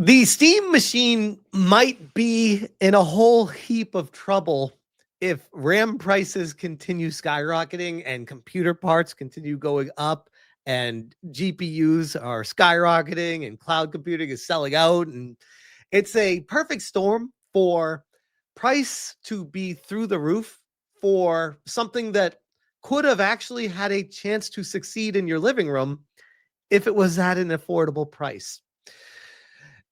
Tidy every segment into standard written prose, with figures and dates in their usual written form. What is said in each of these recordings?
The Steam machine might be in a whole heap of trouble if RAM prices continue skyrocketing and computer parts continue going up and GPUs are skyrocketing and cloud computing is selling out. And it's a perfect storm for price to be through the roof for something that could have actually had a chance to succeed in your living room if it was at an affordable price.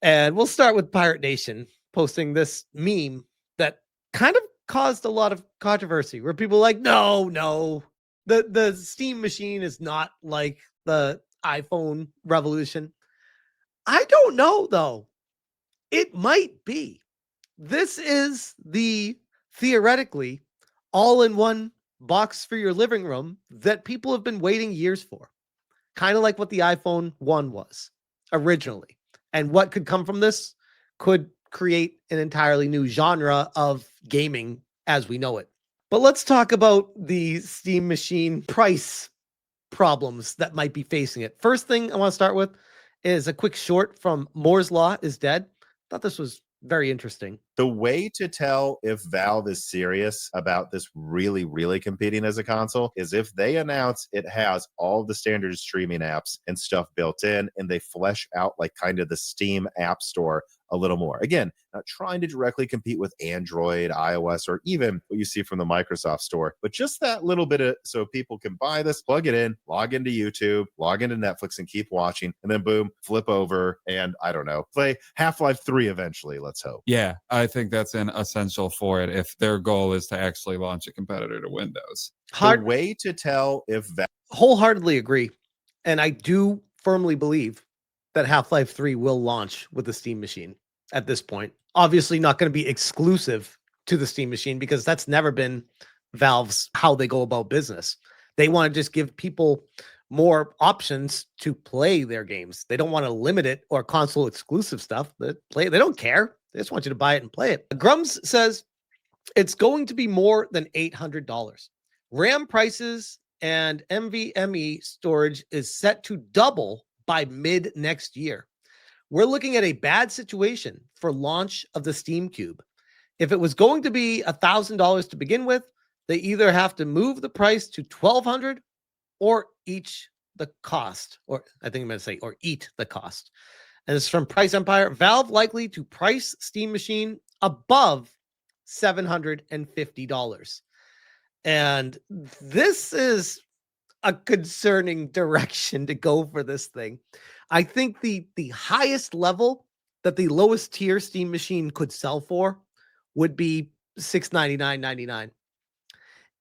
And we'll start with Pirate Nation posting this meme that kind of caused a lot of controversy where people are like, no, the Steam machine is not like the iPhone revolution. I don't know though. It might be. This is the theoretically all-in-one box for your living room that people have been waiting years for. Kind of like what the iPhone 1 was originally. And what could come from this could create an entirely new genre of gaming as we know it. But let's talk about the Steam machine price problems that might be facing it. First thing I want to start with is a quick short from Moore's Law is Dead. Thought this was very interesting. The way to tell if Valve is serious about this really competing as a console is if they announce it has all the standard streaming apps and stuff built in, and they flesh out like kind of the Steam app store a little more. Again, not trying to directly compete with Android, iOS, or even what you see from the Microsoft store, but just that little bit of so people can buy this, plug it in, log into YouTube, log into Netflix, and keep watching, and then boom, flip over, and I don't know, play Half-Life 3 eventually, let's hope. Yeah, I think that's an essential for it if their goal is to actually launch a competitor to Windows. The way to tell if wholeheartedly agree. And I do firmly believe that Half-Life 3 will launch with the Steam machine at this point. Obviously not going to be exclusive to the Steam machine because that's never been Valve's how they go about business. They want to just give people more options to play their games. They don't want to limit it or console exclusive stuff. They don't care. They just want you to buy it and play it. Grums says it's going to be more than $800. RAM prices and NVMe storage is set to double by mid next year. We're looking at a bad situation for launch of the Steam Cube. If it was going to be $1,000 to begin with, they either have to move the price to $1,200 or each the cost, or I think I'm going to say, or eat the cost. And it's from Price Empire. Valve likely to price Steam machine above $750. And this is a concerning direction to go for this thing. I think the highest level that the lowest tier Steam machine could sell for would be $699.99.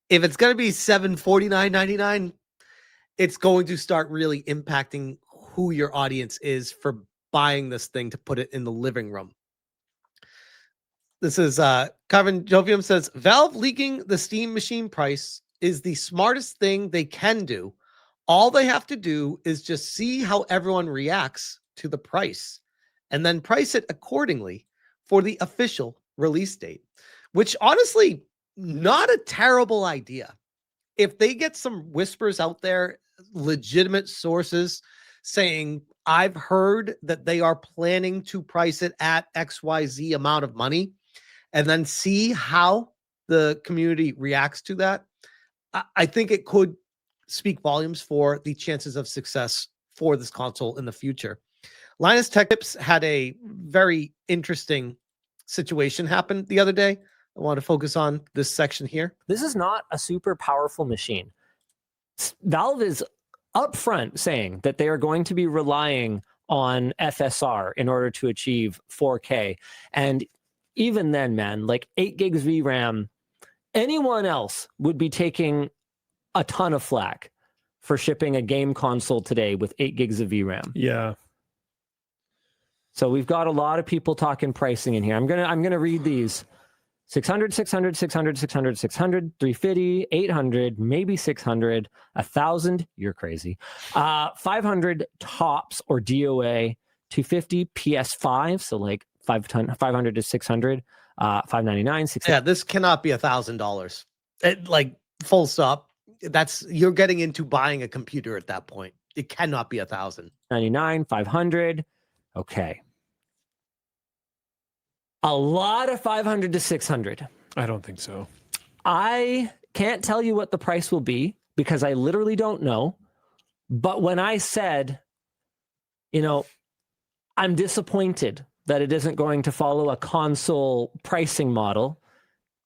If it's going to be $749.99, it's going to start really impacting who your audience is for buying this thing to put it in the living room. This is Kevin Jovium says, Valve leaking the Steam machine price is the smartest thing they can do. All they have to do is just see how everyone reacts to the price and then price it accordingly for the official release date, which honestly, not a terrible idea. If they get some whispers out there, legitimate sources saying, I've heard that they are planning to price it at XYZ amount of money, and then see how the community reacts to that, I think it could speak volumes for the chances of success for this console in the future. Linus Tech Tips had a very interesting situation happen the other day. I want to focus on this section here. This is not a super powerful machine. Valve is upfront saying that they are going to be relying on FSR in order to achieve 4K. And even then, man, like 8 gigs VRAM, anyone else would be taking a ton of flack for shipping a game console today with 8 gigs of VRAM. Yeah. So we've got a lot of people talking pricing in here. I'm gonna read these. 600, 600, 600, 600, 600, 350, 800, maybe 600, 1,000. You're crazy. 500 tops or DOA, 250 PS5. So like 500 to 600, 599, 600. Yeah, this cannot be $1,000. Like full stop. You're getting into buying a computer at that point. It cannot be 1,000. 99, 500. Okay. A lot of 500 to 600. I don't think so. I can't tell you what the price will be because I literally don't know. But when I said, I'm disappointed that it isn't going to follow a console pricing model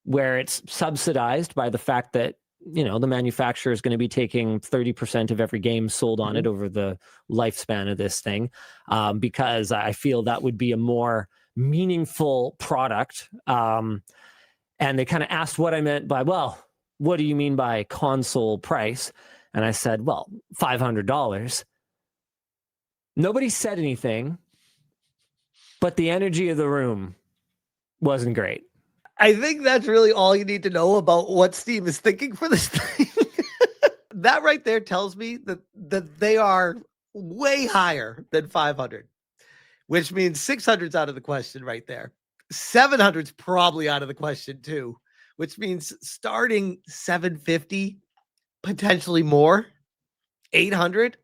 where it's subsidized by the fact that, the manufacturer is going to be taking 30% of every game sold on it over the lifespan of this thing, because I feel that would be a more meaningful product. And they kind of asked what I meant by, well, what do you mean by console price? And I said, well, $500. Nobody said anything, but the energy of the room wasn't great. I think that's really all you need to know about what Steam is thinking for this thing. That right there tells me that they are way higher than 500, which means 600's out of the question right there. 700's probably out of the question too, which means starting 750, potentially more, 800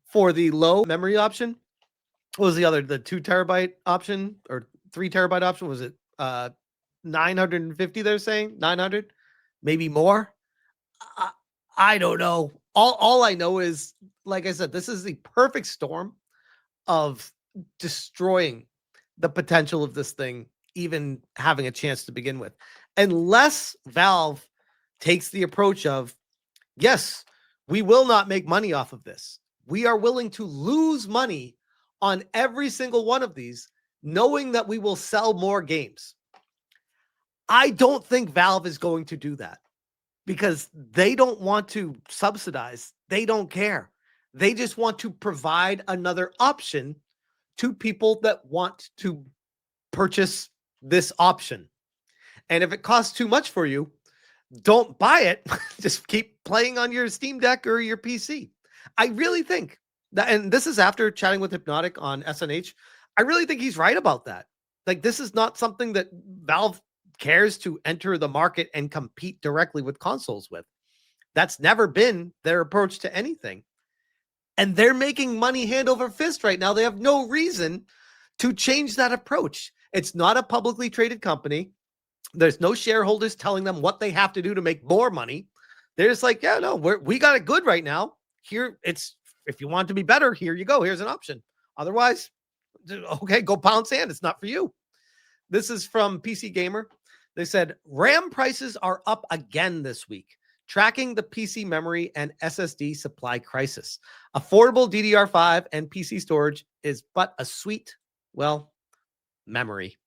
for the low memory option. What was the other, the 2 terabyte option or 3 terabyte option? Was it 950? They're saying 900, maybe more. I don't know. All I know is, like I said, this is the perfect storm of destroying the potential of this thing, even having a chance to begin with. Unless Valve takes the approach of, yes, we will not make money off of this. We are willing to lose money on every single one of these, knowing that we will sell more games. I don't think Valve is going to do that because they don't want to subsidize. They don't care. They just want to provide another option to people that want to purchase this option. And if it costs too much for you, don't buy it. Just keep playing on your Steam Deck or your PC. I really think that, and this is after chatting with Hypnotic on SNH, I really think he's right about that. Like, this is not something that Valve cares to enter the market and compete directly with consoles with. That's never been their approach to anything. And they're making money hand over fist right now. They have no reason to change that approach. It's not a publicly traded company. There's no shareholders telling them what they have to do to make more money. They're just like, yeah, no, we got it good right now. Here, it's, if you want to be better, here you go. Here's an option. Otherwise, okay, go pound sand. It's not for you. This is from PC Gamer. They said RAM prices are up again this week, tracking the PC memory and SSD supply crisis. Affordable DDR5 and PC storage is but a sweet, well, memory.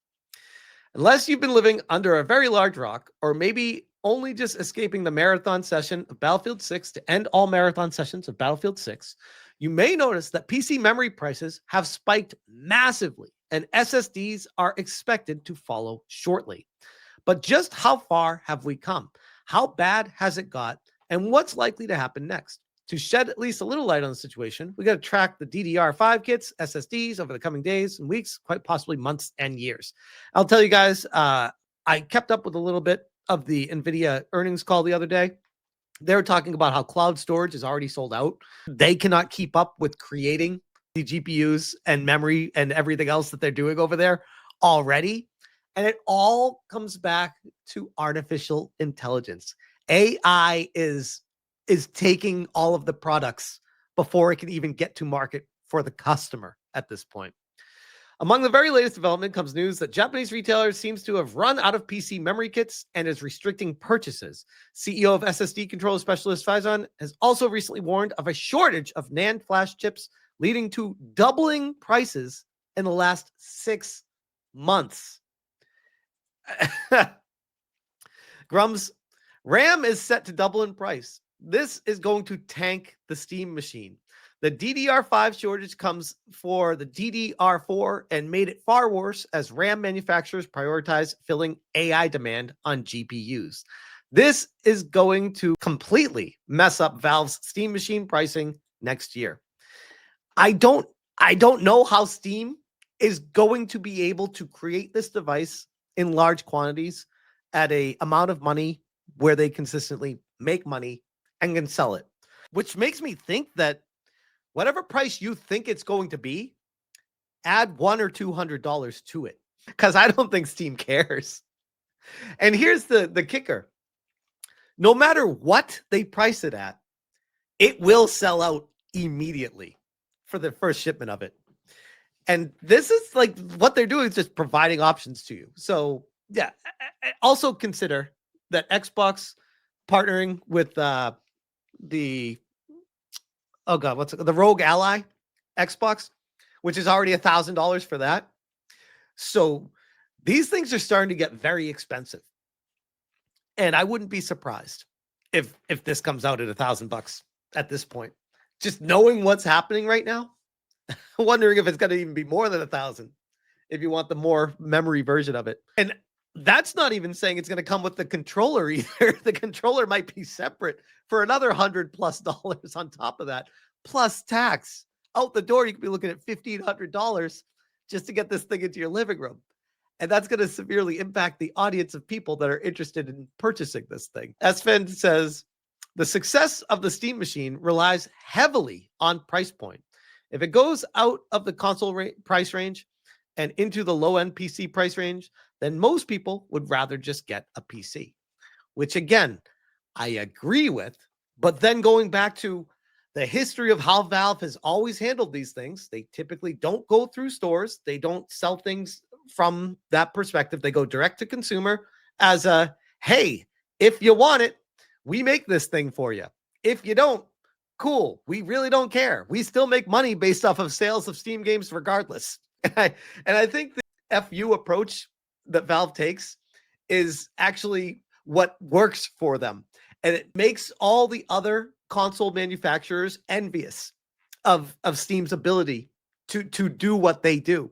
Unless you've been living under a very large rock, or maybe only just escaping the marathon session of Battlefield 6 to end all marathon sessions of Battlefield 6, you may notice that PC memory prices have spiked massively, and SSDs are expected to follow shortly. But just how far have we come? How bad has it got? And what's likely to happen next? To shed at least a little light on the situation, we got to track the DDR5 kits, SSDs over the coming days and weeks, quite possibly months and years. I'll tell you guys, I kept up with a little bit of the NVIDIA earnings call the other day. They were talking about how cloud storage is already sold out. They cannot keep up with creating the GPUs and memory and everything else that they're doing over there already. And it all comes back to artificial intelligence. AI is taking all of the products before it can even get to market for the customer at this point. Among the very latest development comes news that Japanese retailers seems to have run out of PC memory kits and is restricting purchases. CEO of SSD controller specialist Phison has also recently warned of a shortage of NAND flash chips, leading to doubling prices in the last 6 months. Grums, RAM is set to double in price. This is going to tank the Steam machine. The DDR5 shortage comes for the DDR4 and made it far worse as RAM manufacturers prioritize filling AI demand on GPUs. This is going to completely mess up Valve's Steam machine pricing next year. I don't know how Steam is going to be able to create this device in large quantities at a amount of money where they consistently make money and can sell it, which makes me think that whatever price you think it's going to be, add $100 or $200 to it. because I don't think Steam cares. And here's the kicker. No matter what they price it at, it will sell out immediately for the first shipment of it. And this is like what they're doing is just providing options to you. So yeah, also consider that Xbox partnering with the Rogue Ally Xbox, which is already $1,000 for that. So these things are starting to get very expensive. And I wouldn't be surprised if this comes out at $1,000 at this point. Just knowing what's happening right now, wondering if it's going to even be more than 1,000 if you want the more memory version of it. And that's not even saying it's going to come with the controller either. The controller might be separate for another $100+ on top of that, plus tax. Out the door, you could be looking at $1,500 just to get this thing into your living room. And that's going to severely impact the audience of people that are interested in purchasing this thing. Esfand says, the success of the Steam machine relies heavily on price point. If it goes out of the console price range and into the low-end PC price range, then most people would rather just get a PC, which again, I agree with. But then going back to the history of how Valve has always handled these things, they typically don't go through stores. They don't sell things from that perspective. They go direct to consumer as a, hey, if you want it, we make this thing for you. If you don't, cool. We really don't care. We still make money based off of sales of Steam games regardless. And I think the FU approach that Valve takes is actually what works for them. And it makes all the other console manufacturers envious of Steam's ability to do what they do.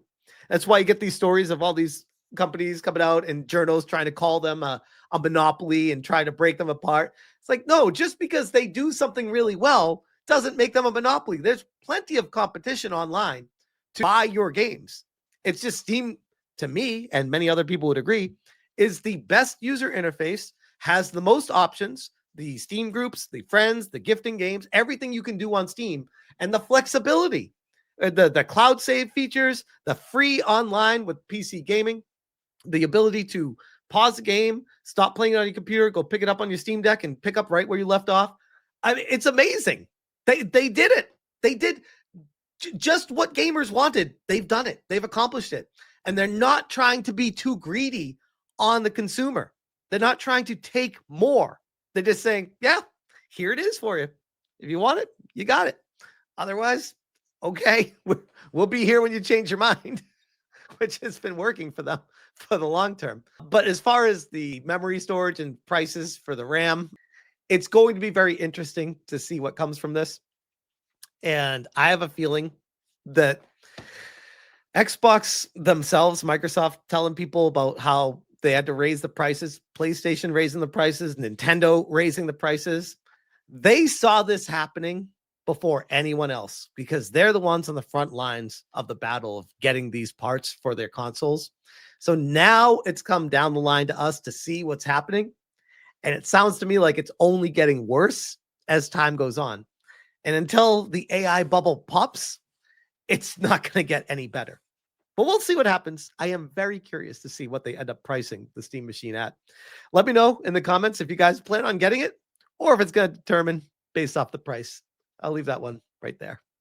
That's why you get these stories of all these companies coming out and journals trying to call them a monopoly and trying to break them apart. It's like, no, just because they do something really well doesn't make them a monopoly. There's plenty of competition online to buy your games. It's just Steam, to me, and many other people would agree, is the best user interface, has the most options, the Steam groups, the friends, the gifting games, everything you can do on Steam, and the flexibility, the cloud save features, the free online with PC gaming, the ability to pause the game, stop playing it on your computer, go pick it up on your Steam Deck and pick up right where you left off. I mean, it's amazing. They did it. They did just what gamers wanted. They've done it. They've accomplished it. And they're not trying to be too greedy on the consumer. They're not trying to take more. They're just saying, yeah, here it is for you. If you want it, you got it. Otherwise, okay, we'll be here when you change your mind, which has been working for them for the long term. But as far as the memory storage and prices for the RAM, it's going to be very interesting to see what comes from this. And I have a feeling that Xbox themselves, Microsoft telling people about how they had to raise the prices, PlayStation raising the prices, Nintendo raising the prices. They saw this happening before anyone else because they're the ones on the front lines of the battle of getting these parts for their consoles. So now it's come down the line to us to see what's happening. And it sounds to me like it's only getting worse as time goes on. And until the AI bubble pops, it's not going to get any better. But we'll see what happens. I am very curious to see what they end up pricing the Steam machine at. Let me know in the comments if you guys plan on getting it or if it's going to determine based off the price. I'll leave that one right there.